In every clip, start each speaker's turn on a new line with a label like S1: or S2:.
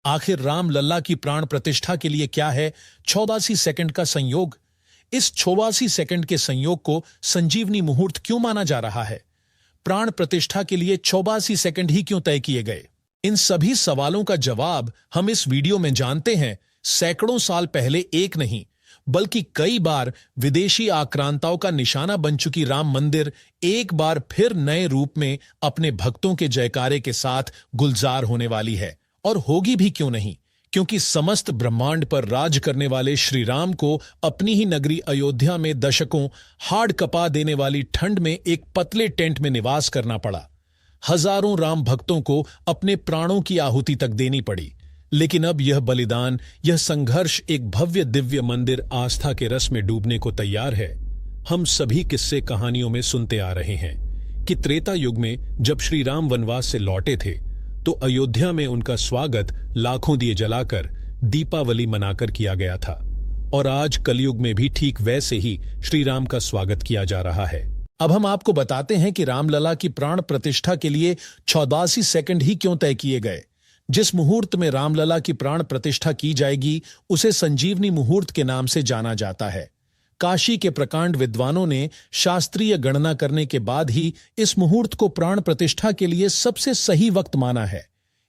S1: आखिर राम लल्ला की प्राण प्रतिष्ठा के लिए क्या है 84 सेकंड का संयोग? इस 84 सेकंड के संयोग को संजीवनी मुहूर्त क्यों माना जा रहा है? प्राण प्रतिष्ठा के लिए 84 सेकंड ही क्यों तय किए गए? इन सभी सवालों का जवाब हम इस वीडियो में जानते हैं। सैकड़ों साल पहले एक नहीं बल्कि कई बार विदेशी आक्रांताओं का निशाना बन चुकी राम मंदिर एक बार फिर नए रूप में अपने भक्तों के जयकारे के साथ गुलजार होने वाली है। और होगी भी क्यों नहीं, क्योंकि समस्त ब्रह्मांड पर राज करने वाले श्री राम को अपनी ही नगरी अयोध्या में दशकों हाड़ कपा देने वाली ठंड में एक पतले टेंट में निवास करना पड़ा। हजारों राम भक्तों को अपने प्राणों की आहुति तक देनी पड़ी। लेकिन अब यह बलिदान, यह संघर्ष एक भव्य दिव्य मंदिर आस्था के रस में डूबने को तैयार है। हम सभी किस्से कहानियों में सुनते आ रहे हैं कि त्रेता युग में जब श्री राम वनवास से लौटे थे तो अयोध्या में उनका स्वागत लाखों दिए जलाकर दीपावली मनाकर किया गया था। और आज कलयुग में भी ठीक वैसे ही श्री राम का स्वागत किया जा रहा है। अब हम आपको बताते हैं कि रामलला की प्राण प्रतिष्ठा के लिए 84 सेकंड ही क्यों तय किए गए। जिस मुहूर्त में रामलला की प्राण प्रतिष्ठा की जाएगी उसे संजीवनी मुहूर्त के नाम से जाना जाता है। काशी के प्रकांड विद्वानों ने शास्त्रीय गणना करने के बाद ही इस मुहूर्त को प्राण प्रतिष्ठा के लिए सबसे सही वक्त माना है।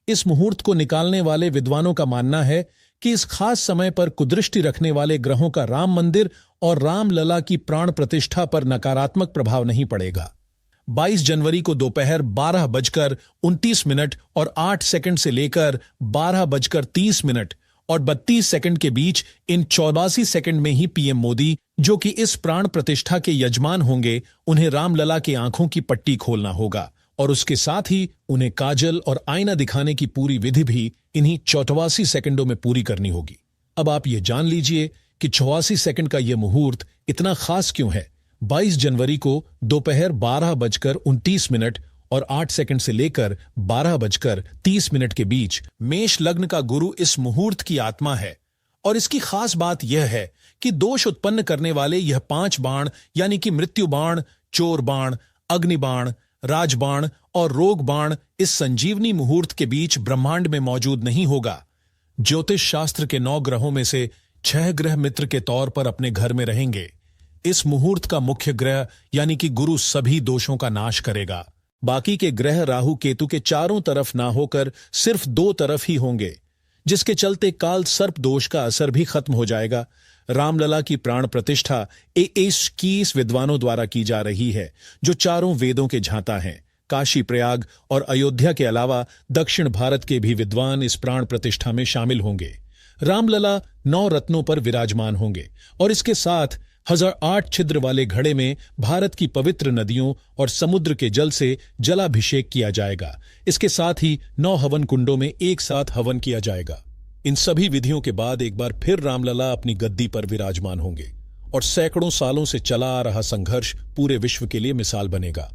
S1: इस मुहूर्त को निकालने वाले विद्वानों का मानना है कि इस खास समय पर कुदृष्टि रखने वाले ग्रहों का राम मंदिर और रामलला की प्राण प्रतिष्ठा पर नकारात्मक प्रभाव नहीं पड़ेगा। 22 जनवरी को दोपहर 12:29 और 8 सेकंड से लेकर 12:30 और 32 सेकंड के बीच इन 84 सेकंड में ही पीएम मोदी, जो कि इस प्राण प्रतिष्ठा के यजमान होंगे, उन्हें रामलला की आंखों की पट्टी खोलना होगा और उसके साथ ही उन्हें काजल और आईना दिखाने की पूरी विधि भी इन्हीं 84 सेकंडों में पूरी करनी होगी। अब आप ये जान लीजिए कि 84 सेकंड का यह मुहूर्त इतना खास क्यों है। 22 जनवरी को दोपहर 12:29 और 8 सेकंड से लेकर 12:30 के बीच मेष लग्न का गुरु इस मुहूर्त की आत्मा है। और इसकी खास बात यह है कि दोष उत्पन्न करने वाले यह 5 बाण यानी कि मृत्यु बाण, चोर बाण, अग्नि बाण, राजबाण और रोग बाण इस संजीवनी मुहूर्त के बीच ब्रह्मांड में मौजूद नहीं होगा। ज्योतिष शास्त्र के 9 ग्रहों में से 6 ग्रह मित्र के तौर पर अपने घर में रहेंगे। इस मुहूर्त का मुख्य ग्रह यानी कि गुरु सभी दोषों का नाश करेगा। बाकी के ग्रह राहु केतु के चारों तरफ ना होकर सिर्फ 2 तरफ ही होंगे, जिसके चलते काल सर्प दोष का असर भी खत्म हो जाएगा। रामलला की प्राण प्रतिष्ठा 21 विद्वानों द्वारा की जा रही है, जो चारों वेदों के झांता हैं। काशी, प्रयाग और अयोध्या के अलावा दक्षिण भारत के भी विद्वान इस प्राण प्रतिष्ठा में शामिल होंगे। रामलला 9 रत्नों पर विराजमान होंगे और इसके साथ 1008 छिद्र वाले घड़े में भारत की पवित्र नदियों और समुद्र के जल से जलाभिषेक किया जाएगा। इसके साथ ही 9 हवन कुंडों में एक साथ हवन किया जाएगा। इन सभी विधियों के बाद एक बार फिर रामलला अपनी गद्दी पर विराजमान होंगे और सैकड़ों सालों से चला आ रहा संघर्ष पूरे विश्व के लिए मिसाल बनेगा।